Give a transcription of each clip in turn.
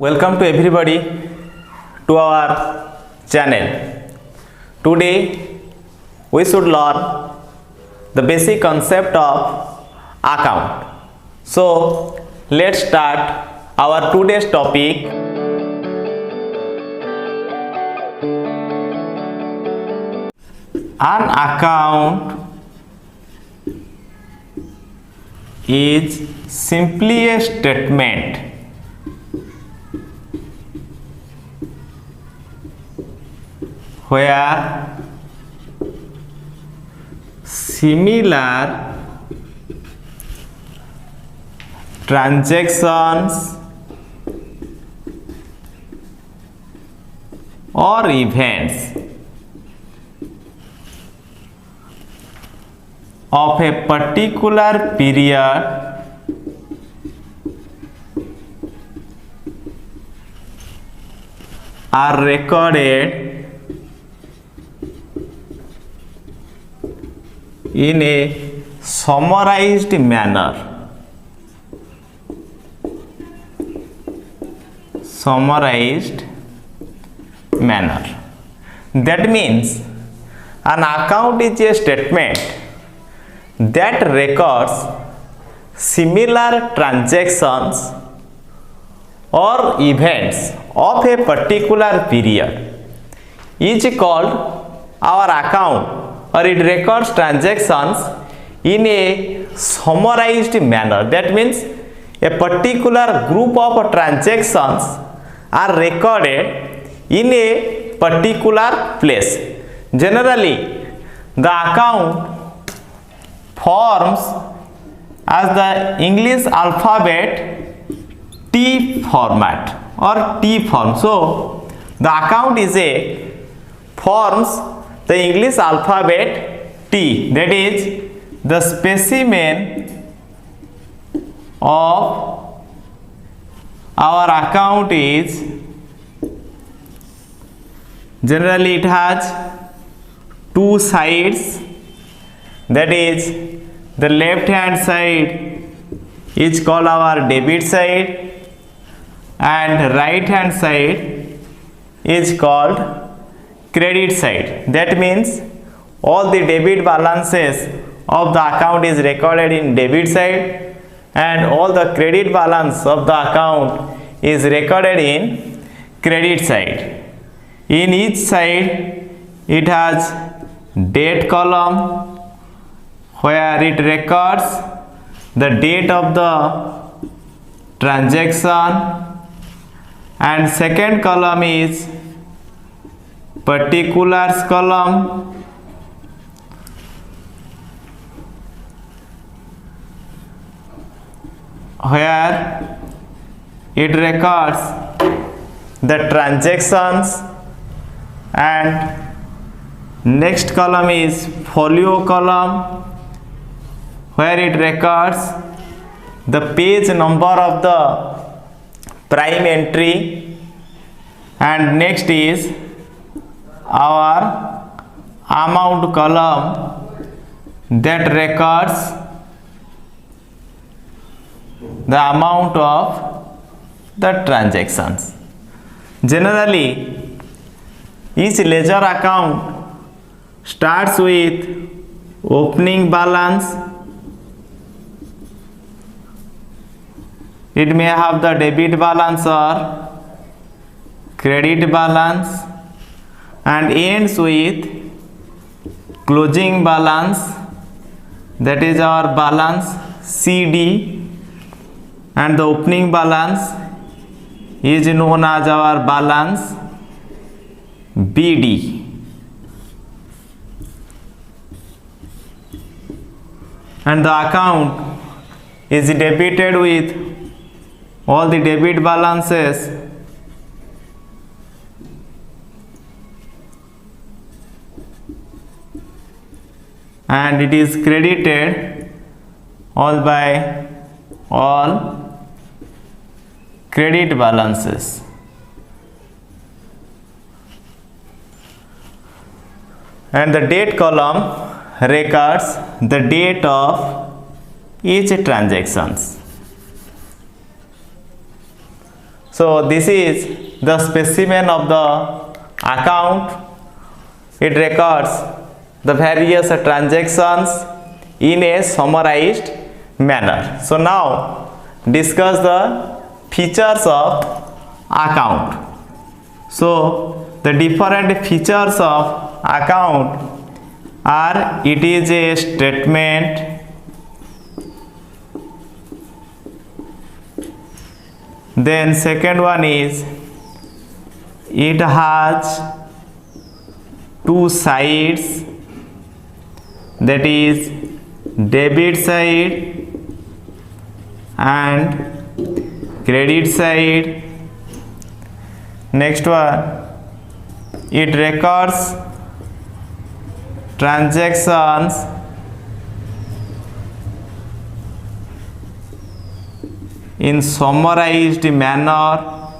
Welcome to everybody to our channel. Today we should learn the basic concept of account. So let's start our today's topic. An account is simply a statement where similar transactions or events of a particular period are recorded in a summarized manner. That means an account is a statement that records similar transactions or events of a particular period is called our account, or it records transactions in a summarized manner. That means a particular group of transactions are recorded in a particular place. Generally, the account forms as the English alphabet T format or T form. So the account forms the English alphabet T, that is the specimen of our account is generally it has two sides, that is the left hand side is called our debit side and right hand side is called credit side. That means all the debit balances of the account is recorded in debit side and all the credit balance of the account is recorded in credit side. In each side it has date column where it records the date of the transaction, and second column is particulars column where it records the transactions, and next column is folio column where it records the page number of the prime entry, and next is our amount column that records the amount of the transactions. Generally, each ledger account starts with opening balance. It may have the debit balance or credit balance and ends with closing balance, that is our balance CD, and the opening balance is known as our balance BD. And the account is debited with all the debit balances and it is credited all by all credit balances. And the date column records the date of each transactions. So this is the specimen of the account. It records the various transactions in a summarized manner. So now discuss the features of account. So the different features of account are: it is a statement, then second one is it has two sides, that is debit side and credit side. Next one, it records transactions in summarized manner.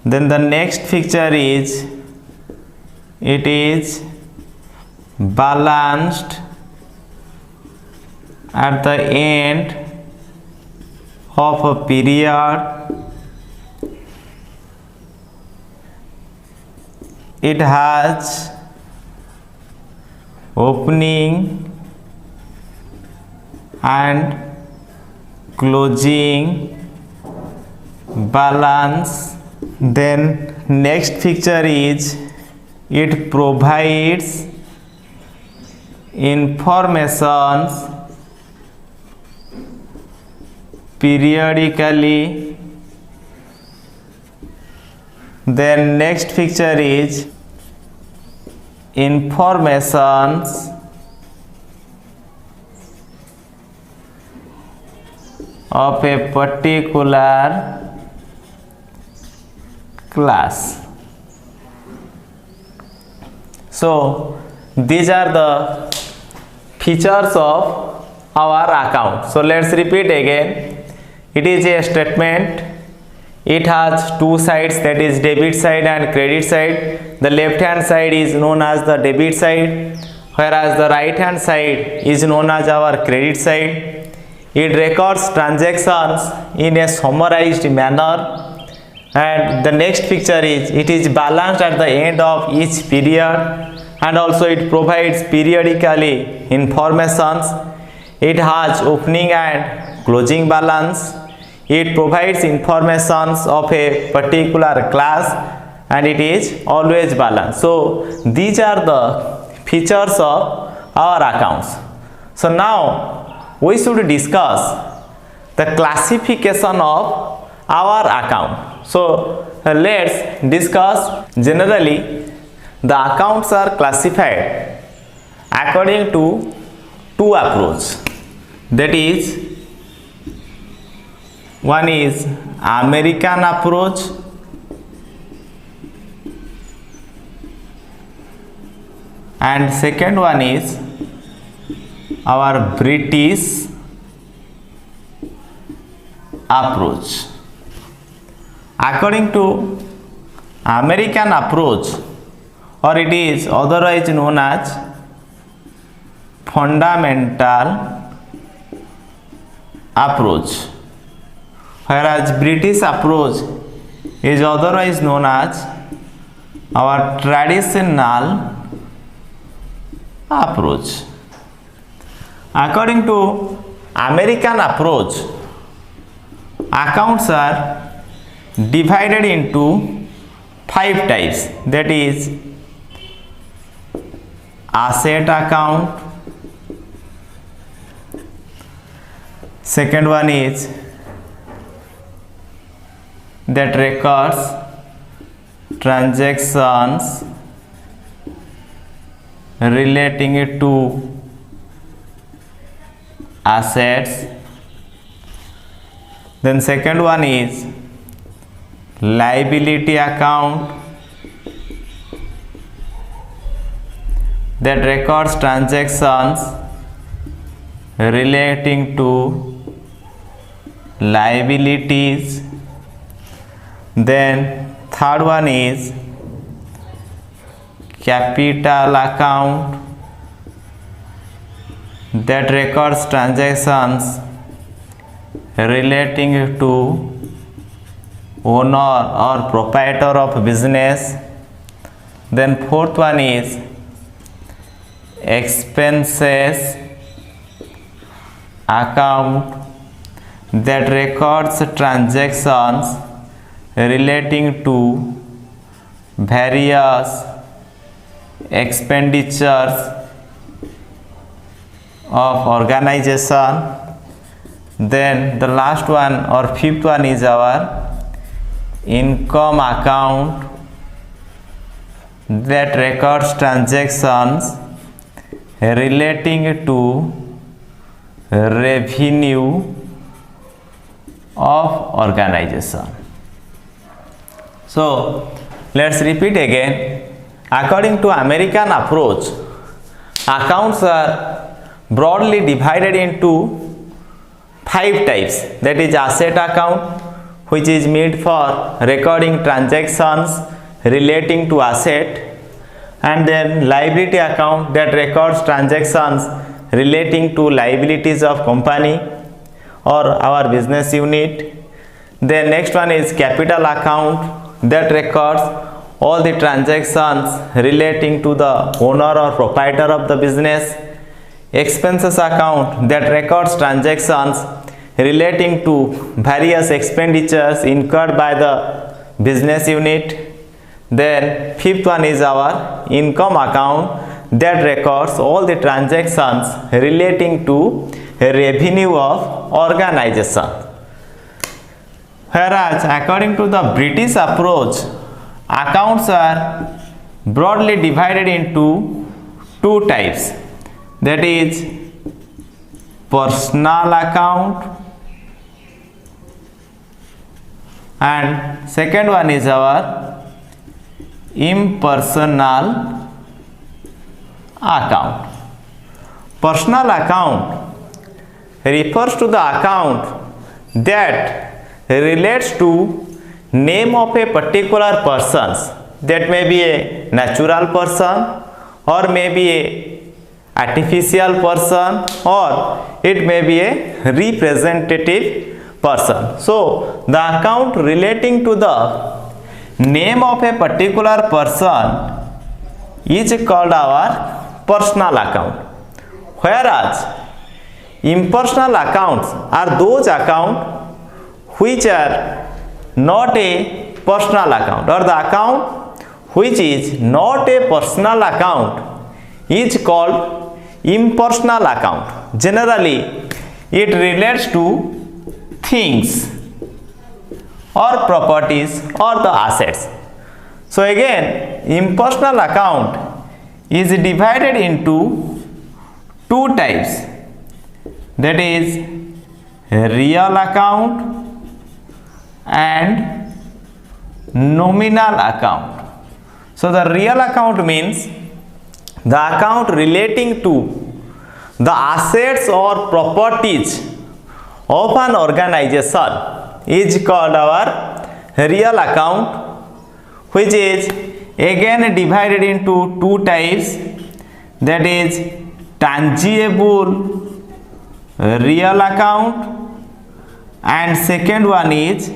Then the next feature is it is balanced at the end of a period. It has opening and closing balance. Then next feature is it provides informations periodically. Then next feature is informations of a particular class. So these are the features of our account. So let's repeat again. It is a statement. It has two sides, that is debit side and credit side. The left hand side is known as the debit side, whereas the right hand side is known as our credit side. It records transactions in a summarized manner. And the next feature is it is balanced at the end of each period, and also it provides periodically informations. It has opening and closing balance. It provides informations of a particular class, and it is always balanced. So these are the features of our accounts. So now we should discuss the classification of our account. So let's discuss. Generally the accounts are classified according to two approaches, that is, one is American approach and second one is our British approach. According to American approach, or it is otherwise known as fundamental approach, whereas British approach is otherwise known as our traditional approach. According to American approach, accounts are divided into 5 types, that is asset account, second one is that records transactions relating to assets, then second one is liability account, that records transactions relating to liabilities, then third one is capital account, that records transactions relating to owner or proprietor of business. Then fourth one is expenses account that records transactions relating to various expenditures of organization. Then the last one or fifth one is our income account that records transactions relating to revenue of organization. So let's repeat again. According to American approach, accounts are broadly divided into 5 types. That is asset account, which is made for recording transactions relating to asset, and then liability account that records transactions relating to liabilities of company or our business unit. Then next one is capital account that records all the transactions relating to the owner or proprietor of the business. Expenses account that records transactions relating to various expenditures incurred by the business unit. Then fifth one is our income account that records all the transactions relating to revenue of organization. Whereas according to the British approach, accounts are broadly divided into 2 types. That is personal account, and second one is our impersonal account. Personal account refers to the account that relates to name of a particular person. That may be a natural person, or may be a artificial person, or it may be a representative person. So the account relating to the name of a particular person is called our personal account, whereas impersonal accounts are those accounts which are not a personal account, or the account which is not a personal account is called impersonal account. Generally it relates to things or properties or the assets. So again, impersonal account is divided into 2 types. That is real account and nominal account. So the real account means the account relating to the assets or properties of an organization is called our real account, which is again divided into 2 types. That is tangible real account, and second one is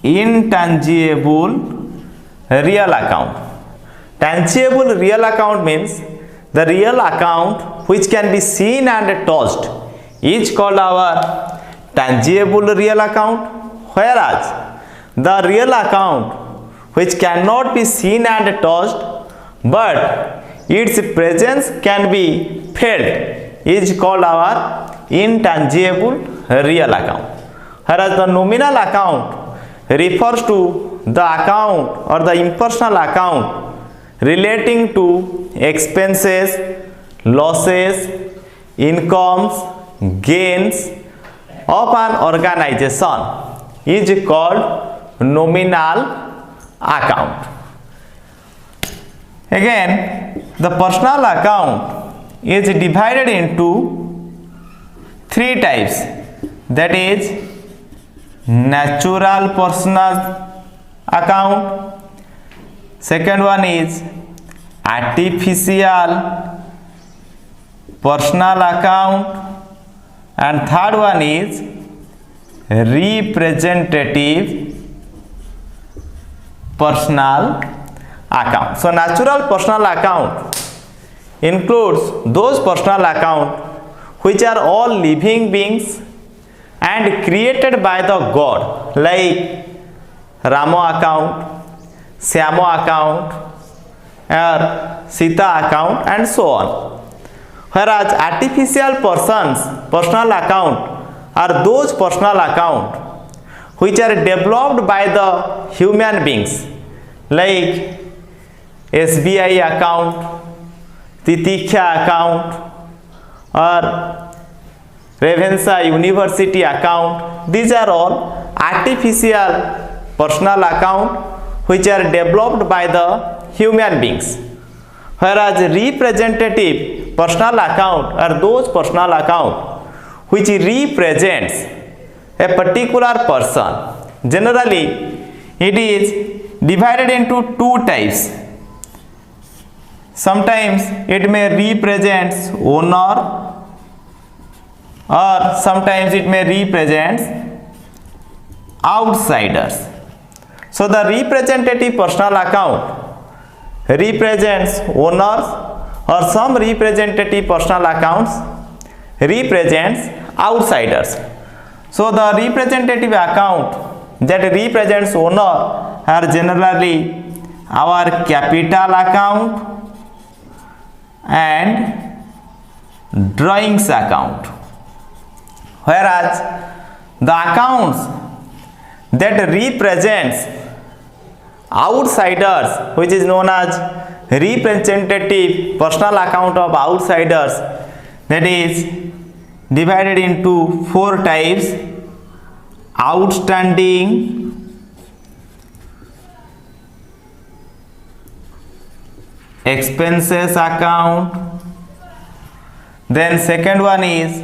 intangible real account. Tangible real account means the real account which can be seen and touched is called our tangible real account, whereas the real account which cannot be seen and touched but its presence can be felt is called our intangible real account. Whereas the nominal account refers to the account or the impersonal account relating to expenses, losses, incomes, gains of an organization is called nominal account. Again, the personal account is divided into 3 types. That is natural personal account, second one is artificial personal account, and third one is representative personal account. So natural personal account includes those personal account which are all living beings and created by the God, like Ramo account, Syamo account, or Sita account, and so on. Whereas artificial persons personal account are those personal account which are developed by the human beings, like SBI account, Titiksha account, or Ravenshaw University account. These are all artificial personal account which are developed by the human beings. Whereas representative personal account are those personal account which represents a particular person. Generally, it is divided into two types. Sometimes it may represent owner, or sometimes it may represent outsiders. So the representative personal account represents owners, or some representative personal accounts represents outsiders. So the representative account that represents owner are generally our capital account and drawings account. Whereas the accounts that represents outsiders, which is known as representative personal account of outsiders, that is divided into four types: outstanding, expenses account, then second one is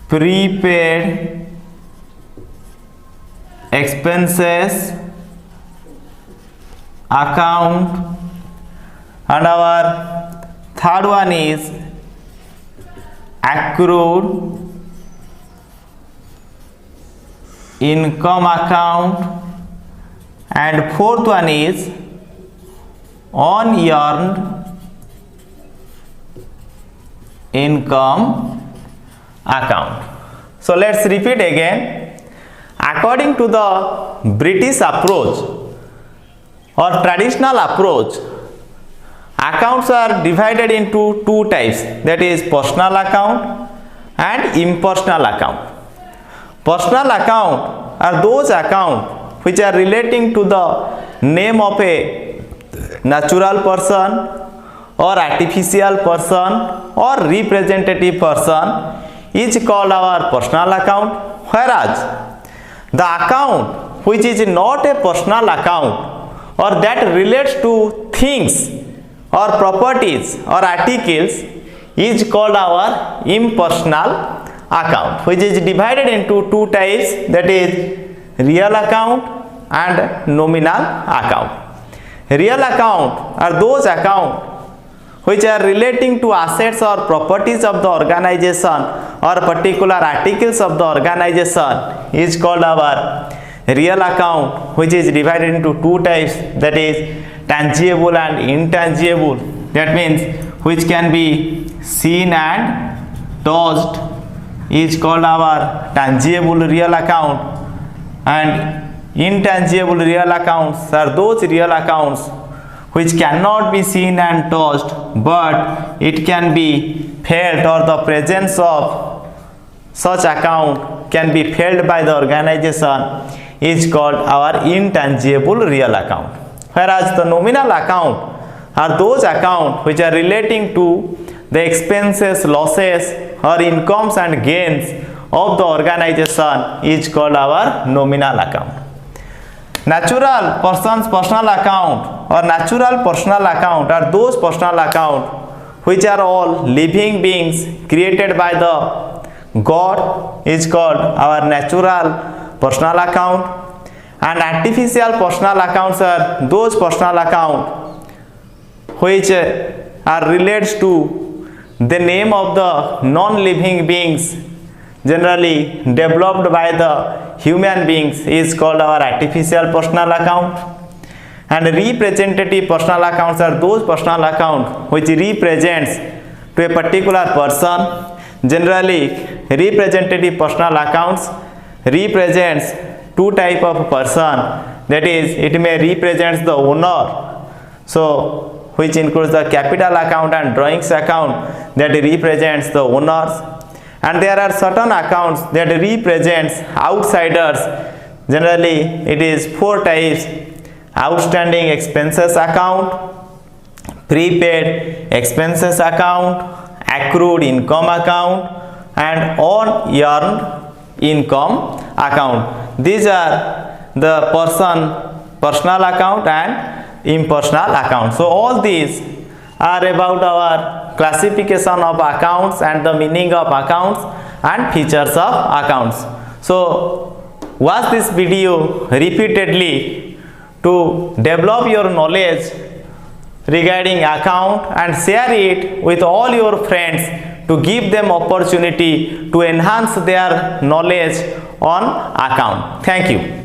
prepaid expenses account, and our third one is accrued income account, and fourth one is unearned income account. So let's repeat again. According to the British approach or traditional approach, accounts are divided into two types, that is personal account and impersonal account. Personal account are those accounts which are relating to the name of a natural person or artificial person or representative person is called our personal account. Whereas the account which is not a personal account or that relates to things or properties or articles is called our impersonal account, which is divided into two types, that is real account and nominal account. Real account are those accounts which are relating to assets or properties of the organization or particular articles of the organization is called our real account, which is divided into two types, that is tangible and intangible. That means which can be seen and touched is called our tangible real account, and intangible real accounts are those real accounts which cannot be seen and touched, but it can be felt, or the presence of such account can be felt by the organization is called our intangible real account. Whereas the nominal account are those accounts which are relating to the expenses, losses or incomes and gains of the organization is called our nominal account. Natural person's personal account or natural personal account are those personal accounts which are all living beings created by the God is called our natural personal account, and artificial personal accounts are those personal accounts which are related to the name of the non-living beings generally developed by the human beings is called our artificial personal account. And representative personal accounts are those personal accounts which represents to a particular person. Generally, representative personal accounts represents two type of person, that is, it may represent the owner, so which includes the capital account and drawings account that represents the owners, and there are certain accounts that represents outsiders. Generally, it is four types: outstanding expenses account, prepaid expenses account, accrued income account, and unearned income account. These are the personal account and impersonal account. So all these are about our classification of accounts and the meaning of accounts and features of accounts. So watch this video repeatedly to develop your knowledge regarding account and share it with all your friends to give them opportunity to enhance their knowledge on account. Thank you.